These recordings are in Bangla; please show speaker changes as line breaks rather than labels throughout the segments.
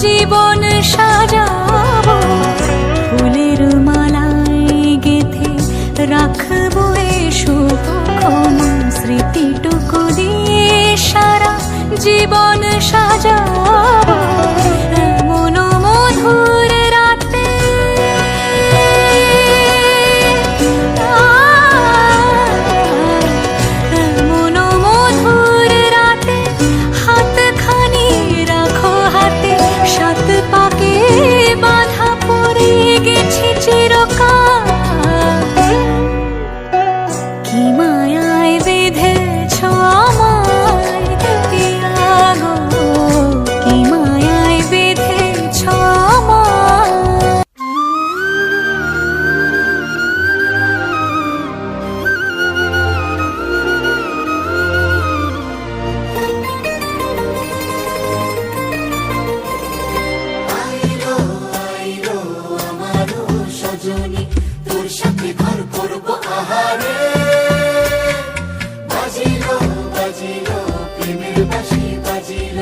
জীবন সাজাবো ফুলের মালায় গেথে রাখবো এই শুভক্ষণ স্মৃতিটুকু দিয়ে সারা জীবন সাজাবো এমন মধুর রাতে এমন মধুর রাতে হাতখানি রাখো হাতে সাত পাকে বাঁধা পড়ে গেছি চিরকাল কি মায়ায় বেঁধেছ আমায় পিয়া গো কি মায়ায়
বাঁশি বাজিল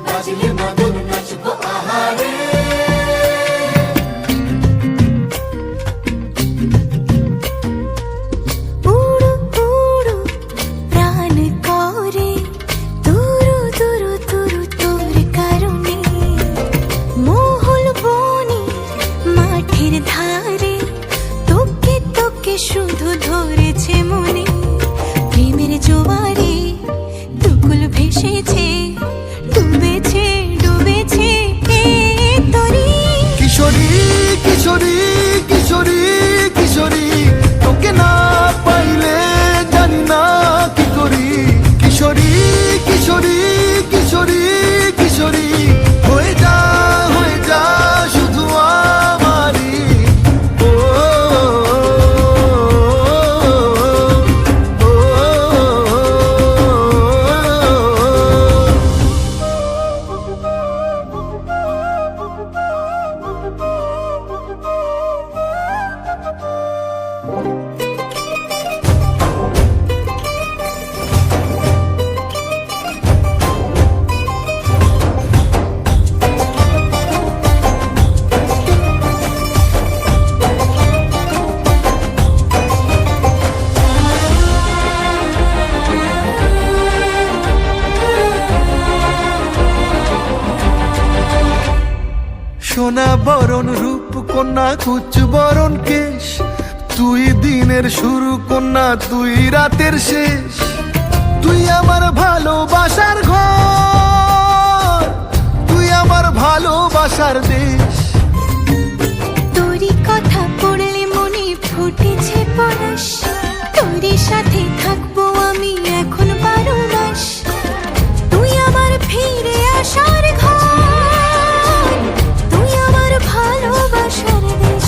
বাজলে মাদল নাচবো আহারে
উড়ু উড়ু প্রাণ করে তুরু তুরু তুরু তোর কারণে মহল বনে মাঠের ধারে তোকে তোকে শুধু ধরেছে মনে প্রেমের জোয়ারে দুকুল ভেসেছে ডুবেছে ডুবেছে এ তরি
কিশোরী কিশোরী কিশোরী কিশোরী তোকে না পাইলে জানি না কি করি কিশোরী কিশোরী কিশোরী কিশোরী হয়ে যা শুধু আমারই ও সোনা বরণ রূপ কন্যা কুচ বরণ কেশ তুই দিনের শুরু কন্যা তুই রাতের শেষ তুই আমার ভালোবাসার ঘর তুই আমার ভালোবাসার দেশ
তোরই কথা পড়লে মনে ফুটেছে পরশ তোরই সাথে থাকবো আমি এখন 12 মাস তুই আমার ফিরে আসার ঘর তুই আমার ভালোবাসার দেশ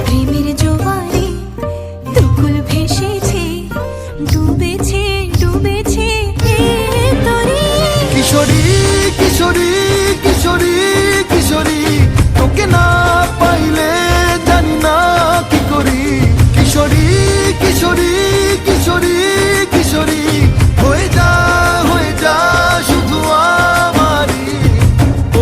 প্রেমের জোয়ারে দুকুল ভেসেছে ডুবেছে ডুবেছে এ তরি
কিশোরী কিশোরী কিশোরী কিশোরী তোকে না পাইলে জানি না কি করি কিশোরী কিশোরী কিশোরী কিশোরী হয়ে যা শুধু আমারই ও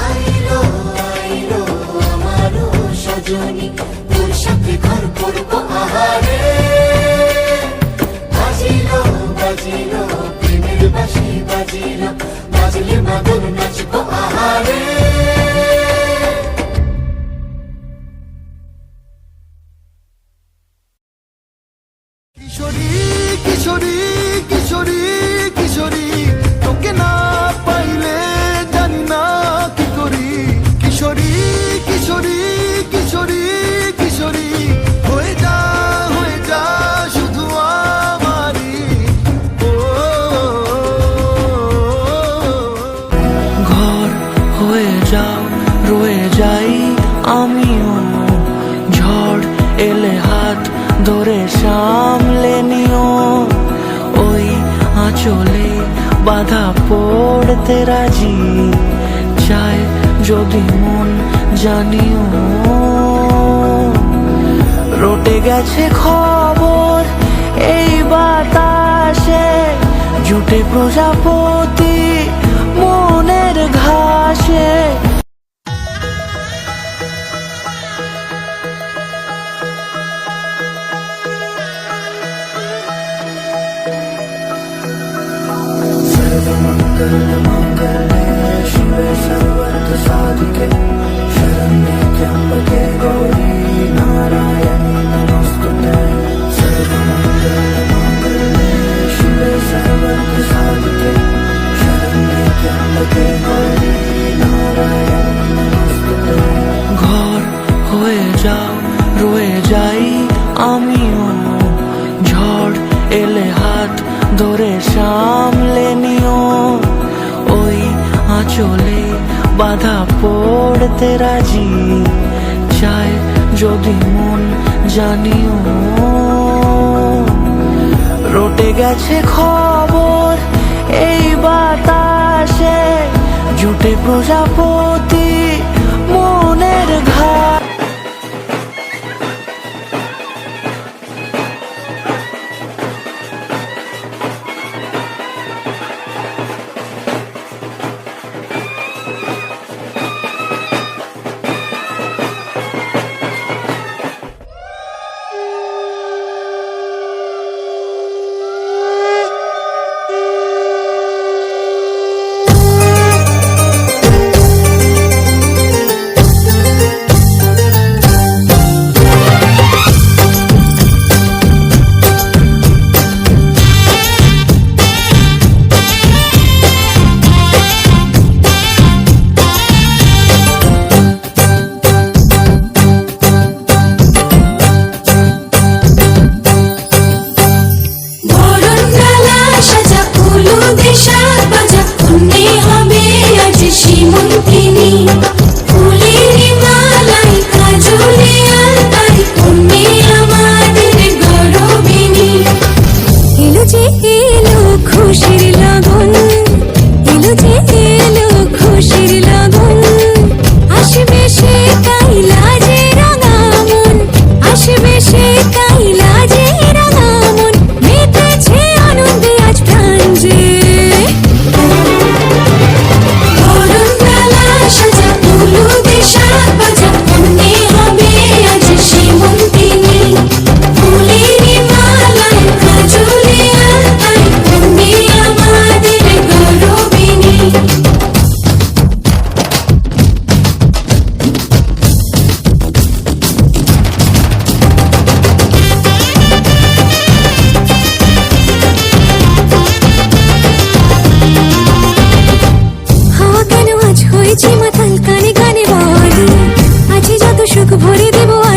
আইলো আইলো আমারও সজনী তোর সাথে ঘর করবো আহারে বাজিল বাজিল প্রেমের বাঁশি বাজিল বাজলে মাদল নাচবো আহারে
কিশোরী কিশোরী কিশোরী কিশোরী তোকে না পাইলে জানি না কি করি কিশোরী কিশোরী কিশোরী কিশোরী হয়ে যা শুধু আমারই ও
ঘর হয়ে যাও রয়ে যাই আমিও ঝড় এলে হাত ধরে সামলে নিও ওই আঁচলে বাধা পড়তে রাজি চায় যদি মন জানিও রটে গেছে খবর এই বাতাসে জুটে প্রজাপতি মনের ঘাসে शिवे सर्वर्थ साधिके शरण्ये त्र्यंबके गौरी नारायणी नमोस्तुते सर्वमंगलमांगल्ये शिवे सर्वर्थ साधिके शरण्ये त्र्यंबके गौरी नारायणी नमोस्तुते ঘর হয়ে যাও রয়ে যাই আমিও ঝড় এলে হাত ধরে সামলে নিও ওই আঁচলে বাধা পড়তে রাজি চায় যদি মন জানিও রটে গেছে খবর এই বাতাসে জুটে প্রজাপতি মনের ঘাট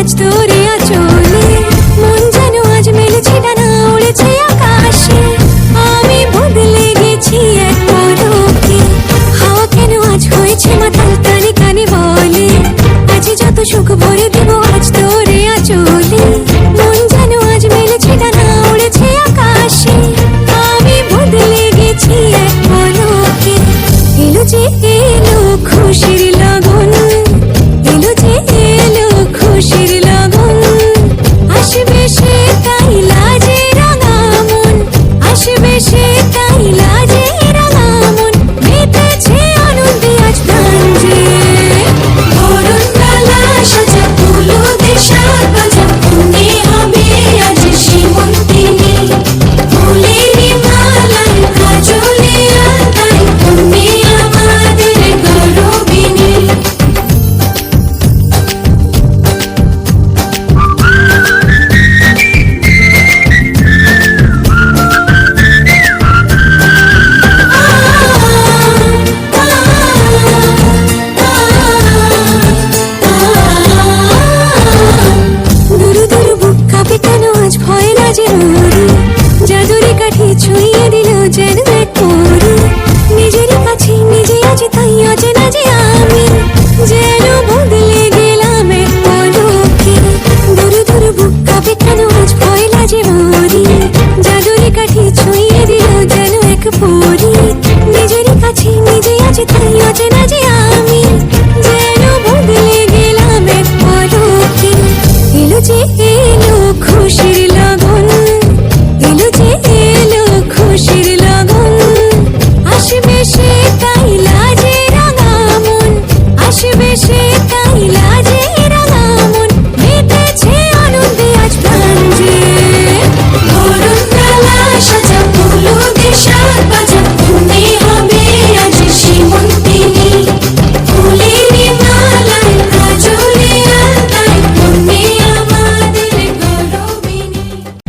আজ তোরে আঁচলে মন যেন আজ মেলেছে ডানা উড়েছে আকাশে আমি বদলে গেছি এক পলকে হাওয়া কেন আজ হয়েছে মাতাল কানে কানে বলে আজ যত সুখ ভরে দেব আজ তোরে আঁচলে মন যেন আজ মেলেছে ডানা উড়েছে আকাশে আমি বদলে গেছি এক পলকে এলো যে এলো খুশির লগন এলো যে এলো খুশির লগন আসবে সে তাই লাজে রাঙা মন আসবে সে তাই লাজে রাঙা মন মেতেছে আনন্দে আজ প্রাণ যে বরণ ডালা সাজা ফুলো দেশার বাজা মনে হবে আজ সীমন্তিনী ফুলেরই মালায় কাজলে আলতায় তুমি আমাদের গৌরবিনী দুরু দুরু বুক কাঁপে কেন আজ ভয় লাজে ওরে জাদুরে কাঠি ছুঁয়ে দিল যেন এক পরি নিজেরই কাছে নিজে আছি তাই অচেনা যে আমি যেন বদলে গেলাম এক পলকে দুরু দুরু বুক কাঁপে কেন আজ ভয় লাজে ওরে জাদুরে কাঠি ছুঁয়ে দিল যেন এক পরি নিজেরই কাছে নিজে আছি তাই অচেনা যে আমি যেন বদলে গেলাম এক পলকে এলো যে এলো খুশির লগন এলো যে এলো খুশির লগন আসবে সে তাই লাজে রাঙা মন আসবে সে তাই লাজে রাঙা মন মেতেছে আনন্দে আজ প্রাণ যে বরণ ডালা সাজা ফুলো দেশার বাজা মনে হবে আজ সীমন্তিনী ফুলেরই মালায় কাজলে আলতায় তুমি আমাদের গৌরবিনী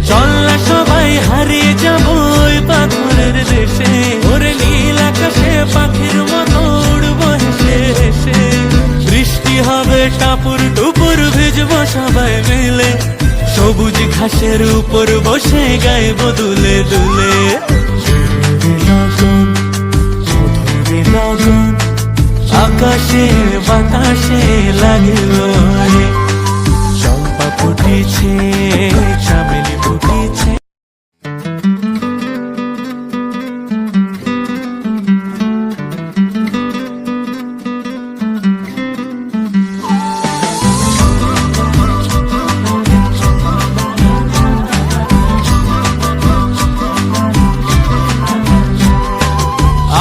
চল না সবাই হারিয়ে যাব ওই পাথরের দেশে ওরে নীল আকাশে পাখির মতো উড়বো হেসে হেসে বৃষ্টি হবে টাপুর টুপুর ভিজবো সবাই মিলে সবুজ ঘাসের উপর বসে গাইবো দুলে দুলে লগন মধুরে লগন আকাশে বাতাসে লাগলো রে চম্পা ফুটেছে চামেলি ফুটেছে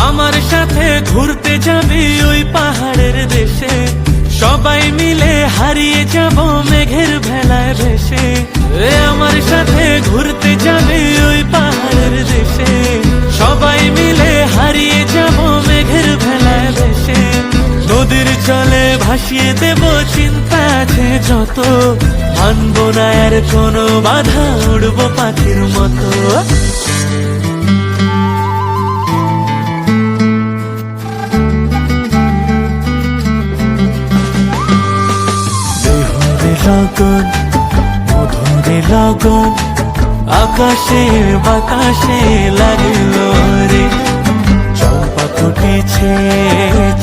আমার সাথে ঘুরতে যাবি ওই পাহাড়ের দেশে সবাই মিলে হারিয়ে যাব মেঘের ভেলায় ভেসে আমার সাথে ঘুরতে যাবি ওই পাহাড়ের দেশে সবাই মিলে হারিয়ে যাব মেঘের ভেলায় ভেসে নদীর জলে ভাসিয়ে দেব চিন্তা আছে যত মানবো না আর কোনো বাধা উড়বো পাখির মতো লগন মধুরে লগন আকাশে বাতাসে লাগলো রে চম্পা ফুটেছে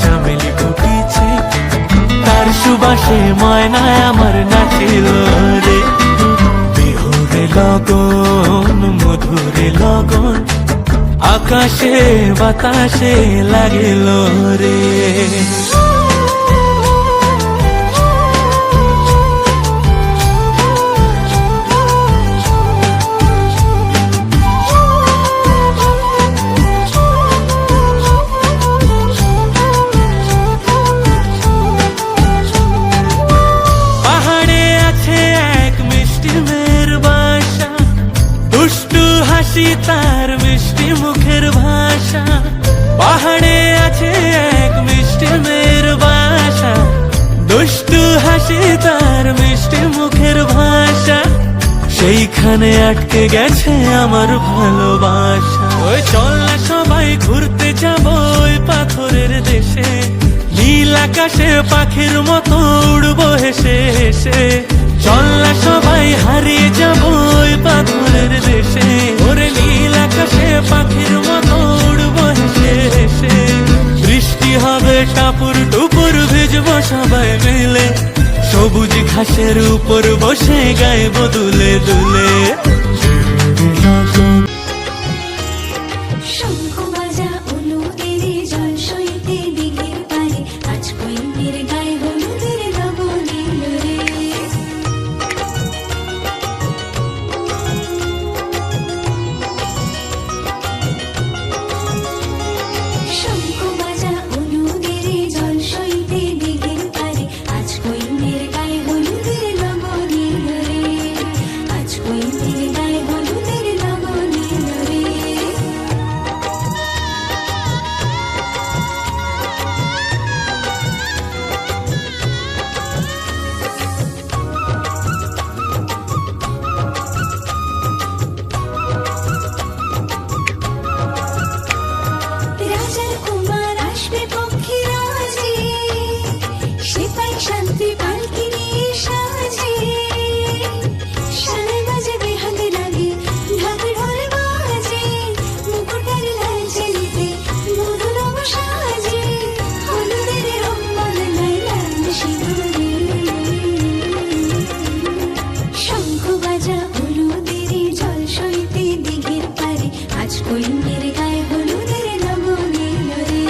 চামেলি ফুটেছে তার সুবাসে ময়নায় আমার নাচিল রে বিহুরে লগন মধুরে লগন আকাশে বাতাসে লাগলো রে তার মিষ্টি মুখের ভাষা পাহাড়ে আছে এক মিষ্টি মেয়ের বাসা দুষ্টু হাসি তার মিষ্টি মুখের ভাষা সেইখানে আটকে গেছে আমার ভালোবাসা ওই চল না সবাই ঘুরতে যাব ওই পাথরের দেশে নীল আকাশে পাখির মতো উড়বো হেসে হেসে নাচবো সবাই মিলে, সবুজ ঘাসের উপর বসে গাইবো দুলে দুলে।
শঙ্খ বাজা অনুদের জল সইতে দিঘির পারে, আজ কৈন্যের গায়ে হলুদের লবণীল রে। শঙ্খ বাজা অনুদের জল সইতে দিঘির পারে, আজ কৈন্যের গায়ে হলুদের লবণীল রে, আজ কৈন্যের গায়ে হলুদের লবণীল রে। রাজার কুমার আসবে পক্ষী রাজে, সিপাই শান্তি পালকি নিয়ে সাজে, সানাই বাজে বেহাতে লাগে ঢাক ঢোল বাজে, মুকুটের লাল চেলিতে মধুর সাজে, হলুদের রং বদলায় লাল সিঁদুরে। শঙ্খ বাজা হলুদের জল সইতে দিঘির পারে, আজ কৈন্যের গায়ে হলুদের লবণীল রে।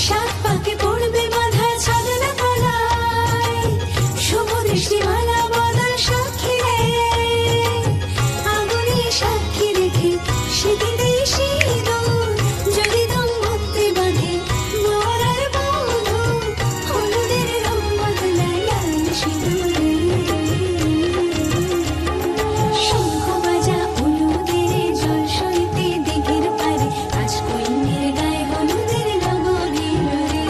সাত পাকে পড়বে বাঁধা ছাগলা গলায়, শুভ দৃষ্টিমালা বদল সাক্ষী রে, আগুনে সাক্ষী রেখে সিঁথিতে সিঁদুর, যদি দম্পতি বাঁধে বর আর বধূ, হলুদের রং বদলায় লাল সিঁদুরে। শঙ্খ বাজা হলুদের জল সইতে দিঘির পারে, আজ কৈন্যের গায়ে হলুদের লবণীল রে,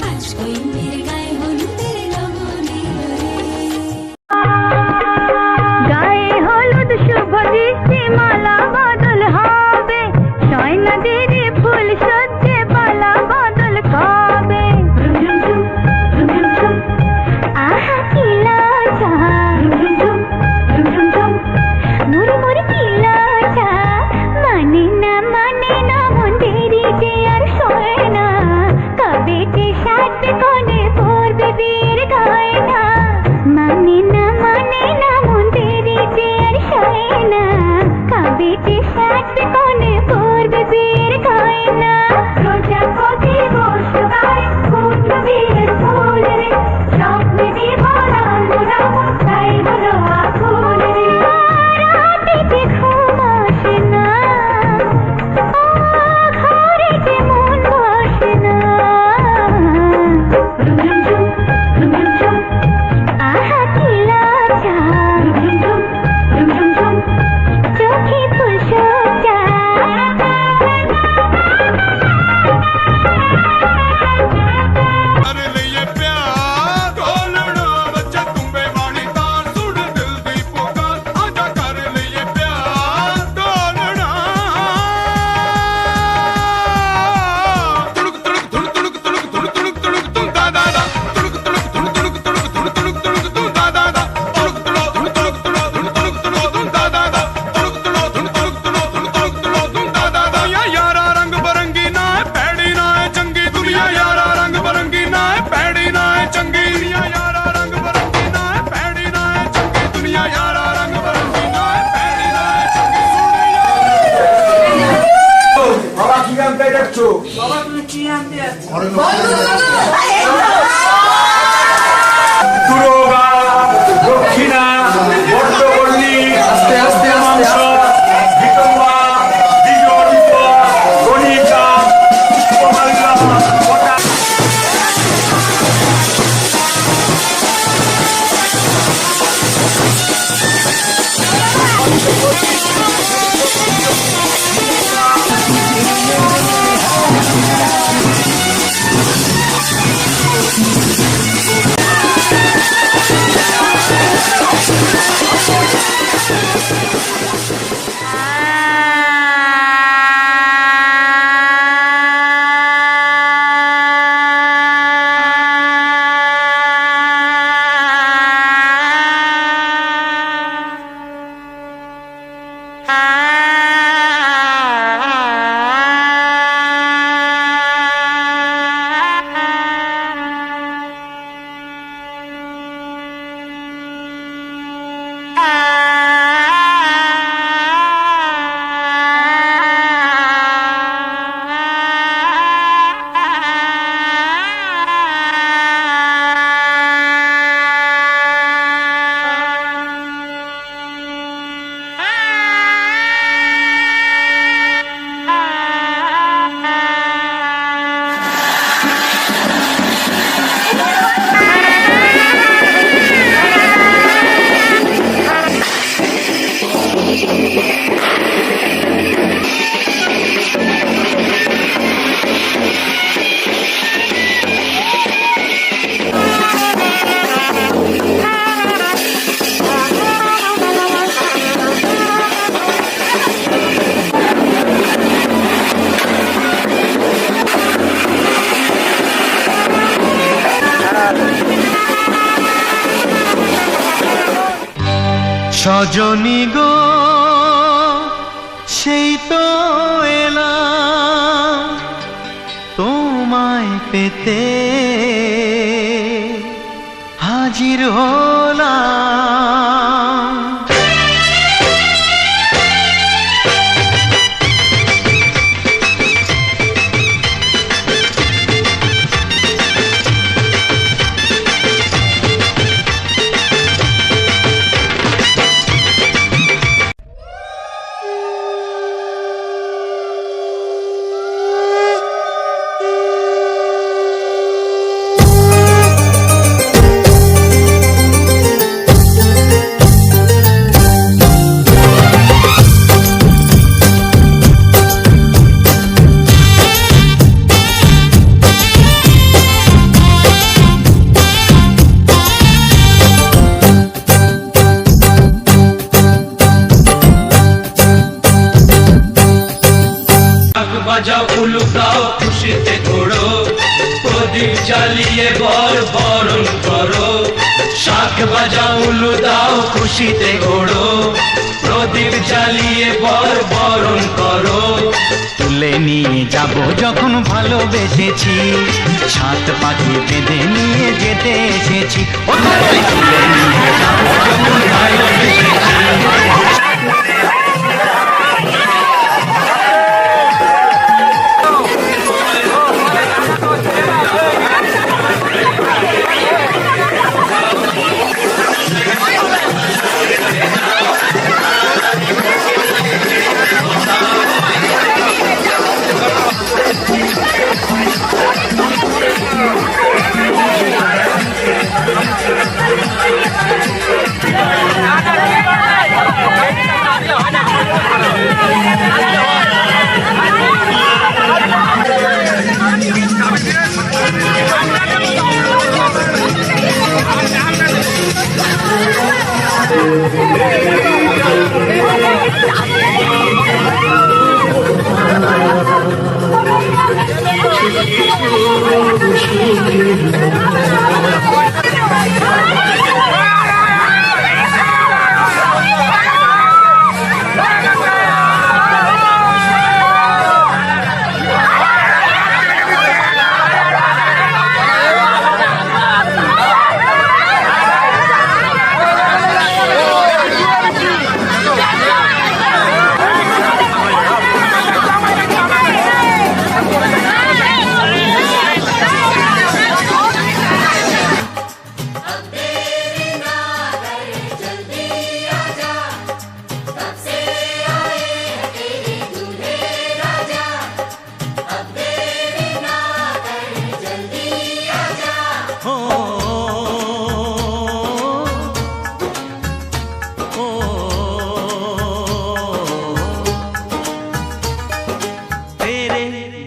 আজ কৈন্যের গায়ে হলুদের লবণীল রে।
গায়ে হলুদ শুভ দৃষ্টি মালা বদল হবে, সয়নাদের ফুল সজ্জে পালা বদল কবে। আহা কি লজ্জা, মুড়ি মুড়ি কি লজ্জা, মানে না মন দেরি যে আর সয় না, কবে যে সাজবে কোণে পড়বে বিয়ের গয়না, মানে না মন দেরি যে আর সয় না, কবে যে সাজবে কোণে পড়বে বিয়ের গয়না। প্রজাপতি বসে গায়ে কুঞ্জ বিয়ের ফুল রে, স্বপ্নে বিভরাম তাই বলো আকুল রে। রাতেতে ঘুম আসে না, ঘরেতে মন বসে না, আহা কি লজ্জা, চোখে ফুল সজ্জা।
ਕਰ ਲਈਏ ਪਿਆਰ ਢੋਲਣਾ ਬੱਚਾ ਤੁੰਬੇ ਵਾਲੀ ਤਾਰ ਸੁਣ ਦਿਲ ਦੀ ਪੁਕਾਰ ਆਜਾ ਕਰ ਲਈਏ ਪਿਆਰ ਢੋਲਣਾ ਤੁੜਕ ਤੁੜਕ ਤੁੜ ਤੁੜਕ ਤੁੜਕ ਤੁੜ ਤੁੜਕ ਤੁੜਕ ਤੁੰ ਦਾ ਦਾ ਦਾ ਤੁੜਕ ਤੁੜਕ ਤੁੜ ਤੁੜਕ ਤੁੜਕ ਤੁੜ ਤੁੜਕ ਤੁੜਕ ਤੁੰ ਦਾ ਦਾ ਦਾ ਤੁੜਕ ਤੁੜੋ ਤੁੜ ਤੁੜਕ ਤੁੜੋ ਤੁੜ ਤੁੜਕ ਤੁੜੋ ਤੁੰ ਦਾ ਦਾ ਦਾ ਤੁੜਕ ਤੁੜੋ ਤੁੜ ਤੁੜਕ ਤੁੜੋ ਤੁੜ ਤੁੜਕ ਤੁੜੋ ਤੁੰ ਦਾ ਦਾ ਦਾ ਯਾਰਾ ਰੰਗ ਬਰੰਗੀ ਨਾ ਹੈ ਪੈੜੀ ਨਾ ਹੈ ਚੰਗੀ ਦੁਨੀਆ ਯਾਰਾ ਰੰਗ ਬਰੰਗੀ ਨਾ ਹੈ ਪੈੜੀ ਨਾ ਹੈ ਚੰਗੀ ਦੁਨੀਆ ਯਾਰਾ ਰੰਗ ਬਰੰਗੀ ਨਾ ਹੈ ਪੈੜੀ ਨਾ ਹੈ ਚੰਗੀ ਦੁਨੀਆ ਯਾਰਾ ਰੰਗ ਬਰੰਗੀ ਨਾ ਹੈ ਪੈੜੀ ਨਾ ਹੈ ਚੰਗੀ
বাবা কি আনতে যাচ্ছ? দুর্গা, দক্ষিণা, বট্টবল্লী, মাংস, বিতম্বা, বিজয়দীপ, গণিকা, পুষ্পমাল্যা, কটা।
সজনী গো সেই তো এলাম তোমায় পেতে হাজির হলাম।
বাজাও উলুকাও খুশিতে ঘোড়ো প্রদীপ জ্বালিয়ে বর বরণ করো শাখ বাজাও উলু দাও খুশিতে ঘোড়ো প্রদীপ জ্বালিয়ে বর বরণ করো।
তুলে নিয়ে যাব যখন ভালোবেসেছি সাত পাখি বেঁধে নিয়ে যেতে এসেছি ও তুলে নিয়ে যাব যখন ভালোবেসেছি।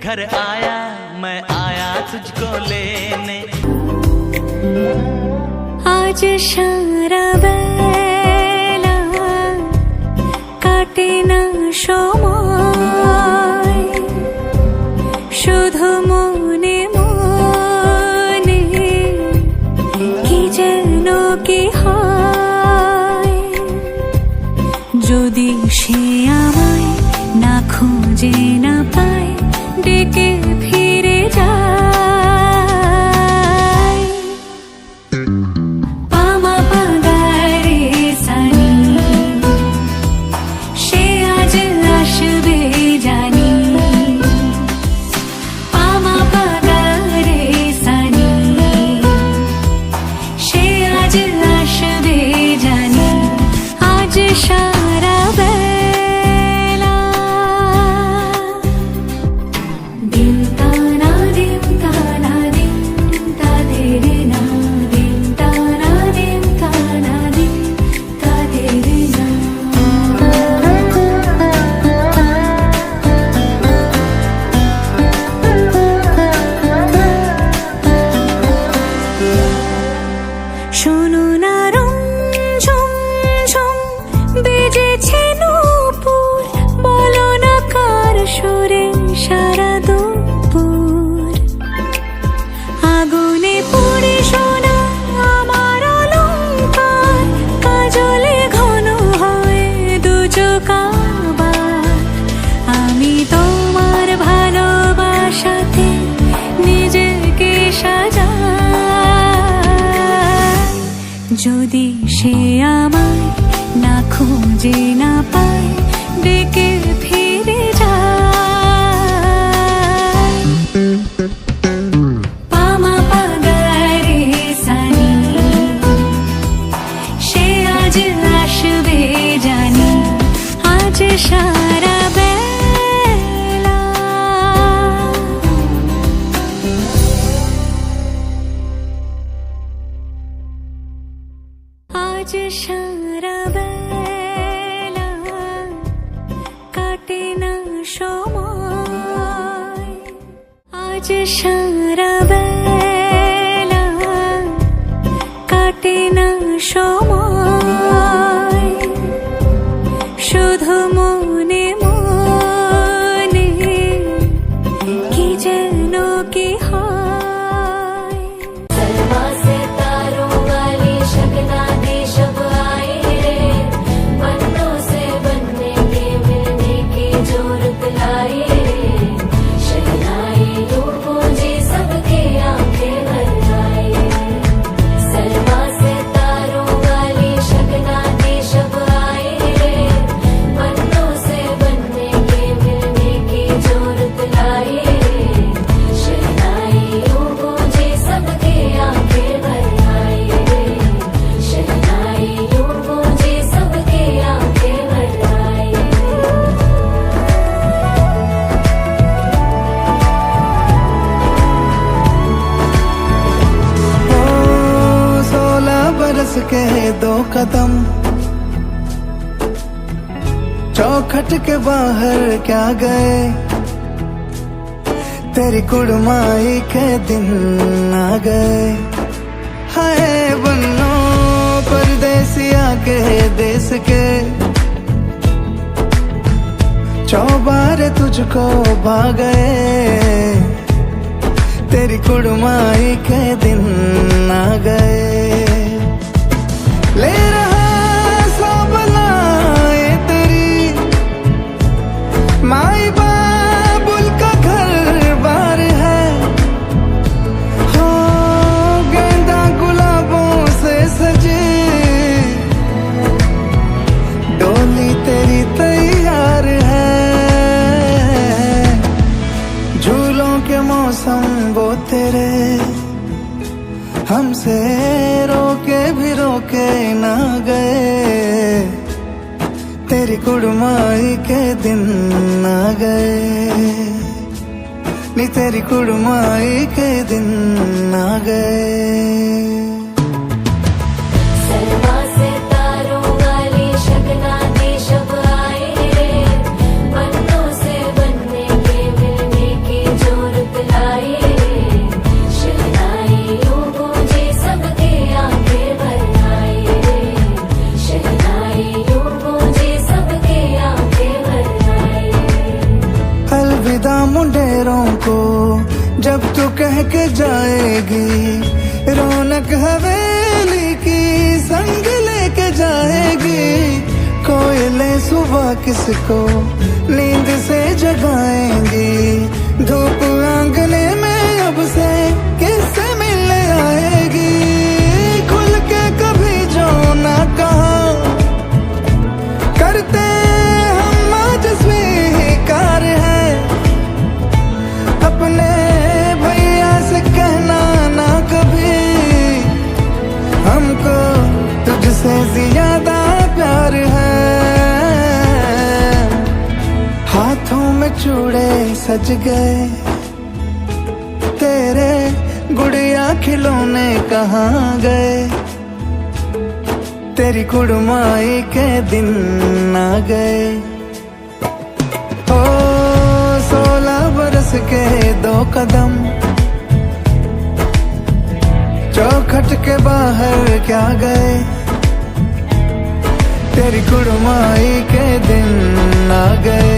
घर आया मैं आया तुझको लेने
আজ সারা বেলা কাটে না সময় শুধু মনে মনে কি যেন কি হয় যদি সে আমায় না খুঁজে না পায় ডেকে ফিরে যায় পামা পাগারে সানি সে আজ আসবে জানি পামা পাগারে সানি সে আজ আসবে জানি আজ সারা শোনো না রঞ্ঝম ঝম বেজেছে নূপুর বলো না কার সুরে সারা দুপুর আগুনে পুড়ে সোনা আমার অলংকার কাজলে ঘন সে আমায় না খুঁজে না পায় ডেকে ফিরে যায় পামা পাগারে সানি সে আজ আসবে জানি আজ সারা বেলা আজ সারা বেলা কাটে না সময় আজ সারা বেলা কাটে না সময় শুধু মনে মনে কি যেন কি হয়
सलमा से तारों वाली शगना दे शब आए रे बनों से बनने के मिलने की जरूरत लाए रे शहनाई यूं गूंजे सबके आंखें भर आए सलमा से तारों वाली शगना दे शब आए रे बनों से बनने के मिलने की जरूरत लाए रे शहनाई यूं गूंजे सबके आंखें भर आए शहनाई यूं गूंजे सबके आंखें भर आए
ओ 16 बरस के 2 कदम चौखट के बाहर क्या गए तेरी कुड़माई के दिन आ गए हाय बन्नो परदेसिया के देश के चौबारे तुझको भा गए तेरी कुड़माई के दिन आ गए ले रहा सब लाए तेरी माई बाबुल का घर बार है हो गेंदा गुलाबों से सजे डोली तेरी तैयार है झूलों के मौसम वो तेरे हमसे रोके भी रोके ना गए तेरी कुड़माई के दिन आ गए नी तेरी कुड़माई के दिन आ गए
सलमा से तारों वाली शगना दे शब आए रे बनों से बनने के मिलने की जरूरत लाए रे शहनाई यूं गूंजे सबके आंखें भर आए शहनाई यूं गूंजे सबके आंखें भर आए
अलविदा मुंडेरों को जब तू कह के जाएगी रौनक हवेली की संग लेके जाएगी कोयले सुबह किसको नींद से जगाएंगी धूप आंगने में अब से किससे मिलने आएगी खुल के कभी जो ना कहा करते हम आज स्वीकार है अपने भैया से कहना ना कभी हमको तुझसे ज्यादा प्यार है हाथों में चूड़े सज गए तेरे गुड़िया खिलौने कहाँ गए तेरी कुड़माई के दिन आ गए ओ 16 बरस के 2 कदम चौखट के बाहर क्या गए तेरी कुड़माई के दिन आ गए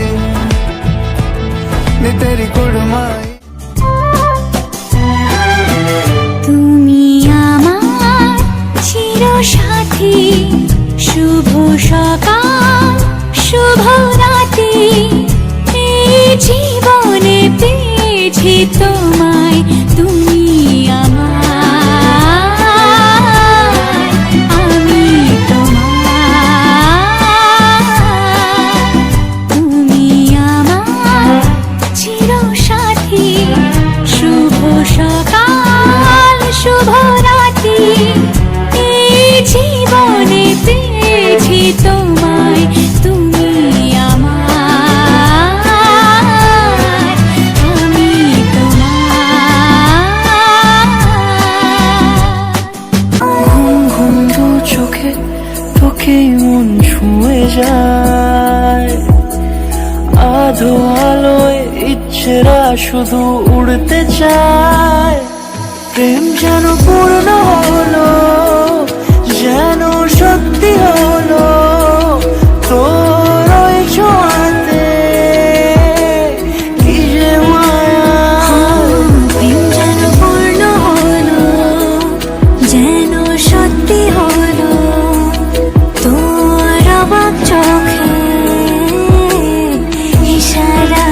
नी तेरी कुड़माई
তুমি আমার চিরসাথী শুভ সকাল শুভ রাতি এই জীবনে পেয়েছি তোমায় তুমি আমার আমি
ইচ্ছেরা শুধু উড়তে চায়। প্রেম যেন পূর্ণ হলো, যেন সত্যি হলো তোর ওই ছোঁয়াতে, কি যে মায়া।
প্রেম যেন পূর্ণ হলো, যেন সত্যি হলো তোর অবাক চোখে ইশারা।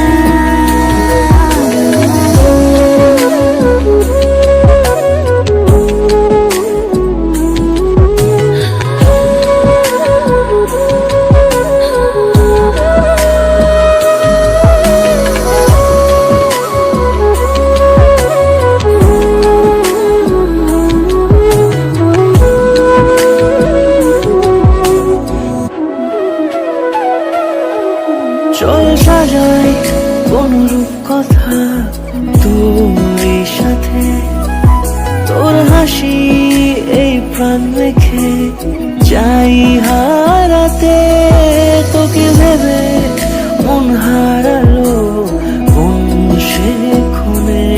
চল সাজাই কোন রূপকথা তোর সাথে, তোর হাসি এই প্রাণ রেখে যাই হারাতে। তোকে ভেবে মন হারালো কোন সে ক্ষণে,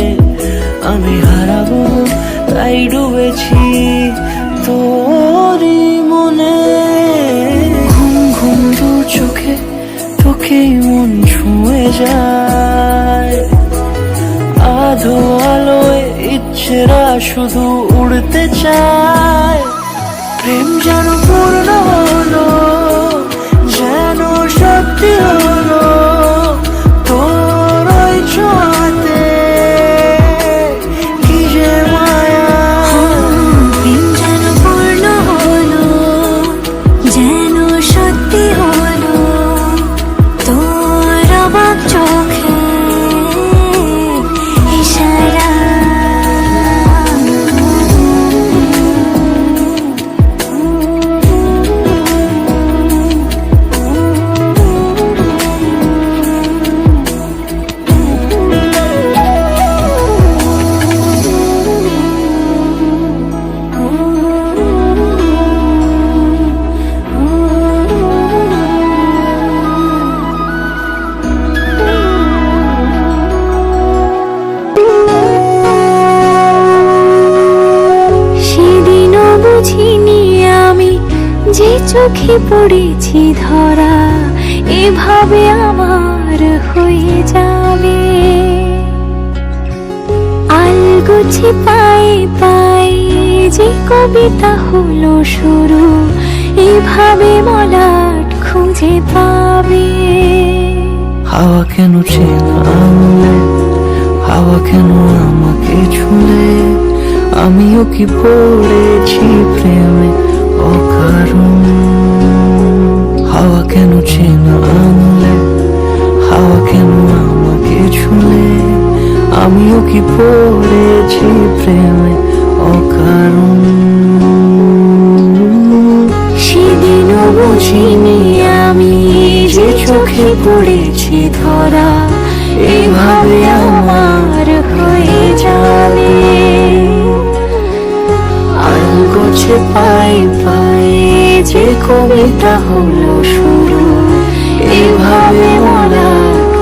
আমি হারাবো তাই ডুবেছি তোরই মনে। ঘুম ঘুম দু চোখে তোকেই মন ছুঁয়ে যায়, আধো আলোয় ইচ্ছেরা শুধু উড়তে চায়। প্রেম যেন পূর্ণ হলো, যেন সত্যি হলো তোর ওই ছোঁয়াতে, কি যে মায়া।
প্রেম যেন পূর্ণ হলো, যেন সত্যি হলো তোর অবাক চোখে ইশারা। সেদিনও বুঝিনি আমি যে চোখে পড়েছি ধরা, এভাবে আমার হয়ে যাবে। আলগোছে পায়ে পায়ে যে কবিতা হলো শুরু, এভাবে মলাট খুঁজে পাবে।
হাওয়া কেন চেনা আঙুলে, হাওয়া কেন আমাকে ছুঁলে, আমিও কি পড়েছি প্রেমে অকারণ। হাওয়া কেন চেনা আঙুলে, হাওয়া কেন আমাকে ছুঁলে, আমিও কি পড়েছি প্রেমে অকারণ।
সেদিনও বুঝিনি আমি যে চোখে পড়েছি ধরা, এভাবে আমার হয়ে যাবে।
আলগোছে পায়ে পায়ে যে কবিতা হলো শুরু,
এভাবে মলা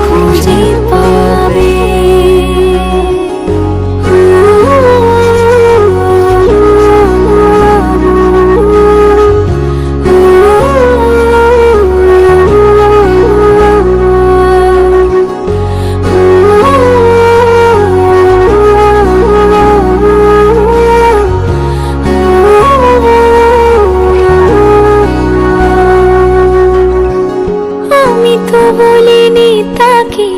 খুঁজে পাবে। আমি তো বলিনি তাকে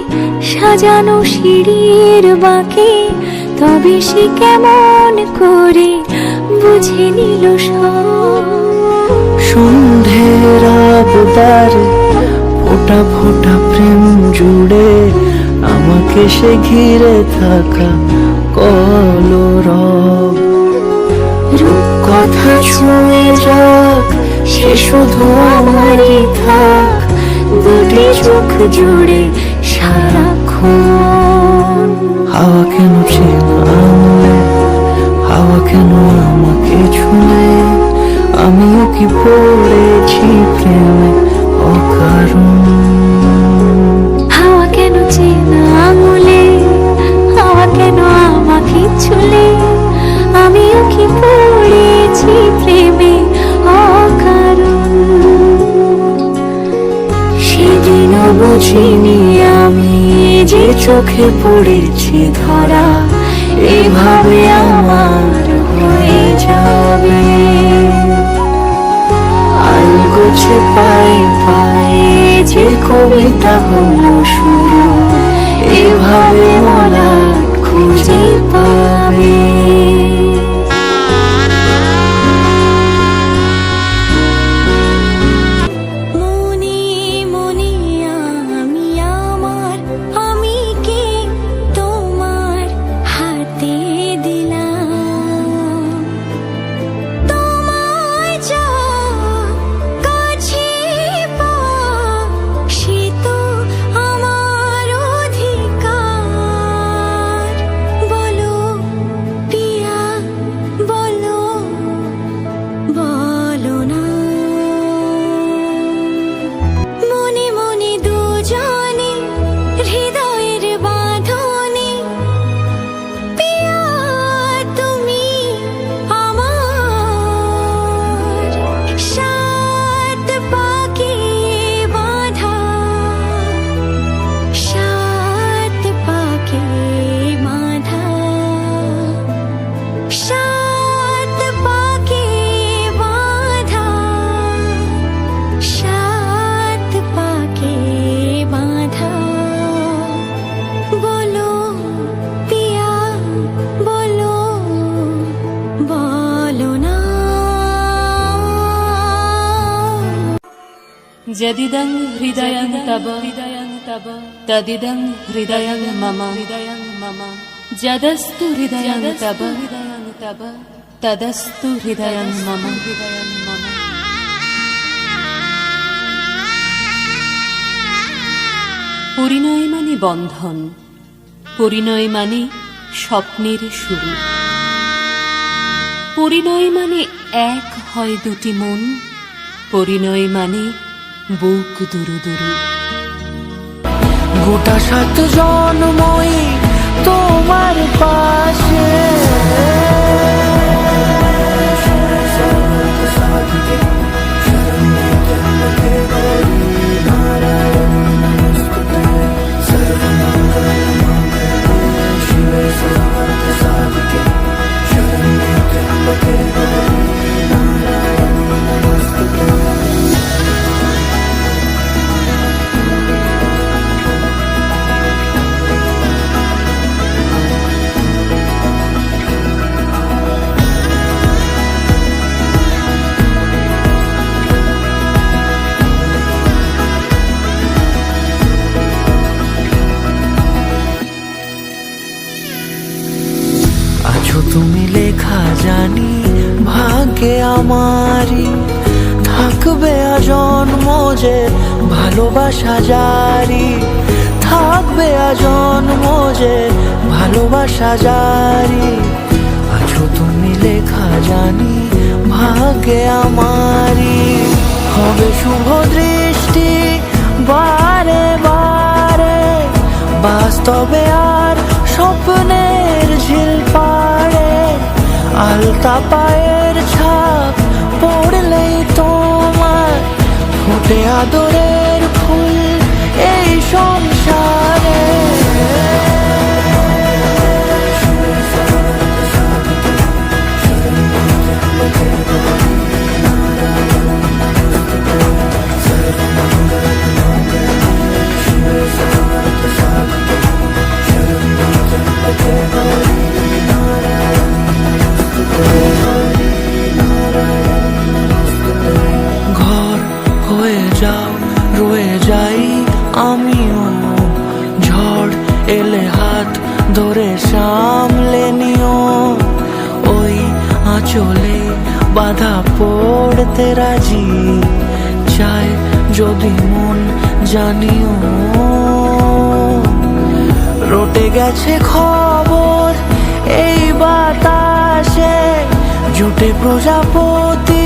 সাজানো সিঁড়ির বাঁকে, তবে সে কেমন করে বুঝে নিল সব।
সন্ধ্যের আবদারে ফোটা ফোটা প্রেম জুড়ে, আমাকে সে ঘিরে থাকা কলরব।
রূপকথা ছুঁয়ে যাক, সে শুধু আমারই থাক, দুটি চোখ জুড়ে সারাক্ষণ।
হাওয়া কেন চেনা আঙুলে, হাওয়া কেন আমাকে ছুঁলে, আমিও কি পড়েছি প্রেমে অকারণ।
হাওয়া কেন চেনা আঙুলে, চোখে পড়েছে ধরা এভাবে আমার হয়ে যাবে আলগোছে পায়ে পায়ে যে কবিতা হলো শুরু এভাবে মলা খুঁজে পাবে মনে মনে আমি আমার আমি কে তোমার হাতে দিলাম তোমায় যা কাছে পাওয়া সে তো আমার অধিকার বলো পিয়া বলো বলো না মনে মনে দুজনে হৃদয়ের বাঁধনে পিয়া তুমি আমার সাত পাকে বাঁধা সাত পাকে বাঁধা সাত পাকে বাঁধা সাত পাকে বাঁধা বলো পিয়া বলো বলো না
যদিদং হৃদয়ং তব তদিদং হৃদয়ং মম যদস্তু হৃদয়ং তব তদস্তু হৃদয়ং মম পরিণয় মানে বন্ধন পরিণয় মানে স্বপ্নের শুরু পরিণয় মানে এক হয় দুটি মন পরিণয় মানে বুক দুরু দুরু
গোটা 7 জন্মই তোমার পাশে আছো তুমি লেখা জানি ভাগ্যে আমারই থাকবে আজন্ম যে ভালোবাসা জারি থাকবে আজন্ম যে ভালোবাসা জারি আছো তুমি লেখা জানি ভাগ্যে আমারই হবে শুভ দৃষ্টি বারে বারে বাস্তবে আর স্বপ্নের ঝিল পাড়ে আলতা পায়ের ছাপ পড়লেই তোমার ফুটে আদরের ফুল এই সংসারে ঘর হয়ে যাও রয়ে যাই আমিও ঝড় এলে হাত ধরে সামলে নিও ওই আঁচলে বাধা পড়তে রাজি চায় যদি মন জানিও রটে গেছে খবর এই বাতাসে জুটে প্রজাপতি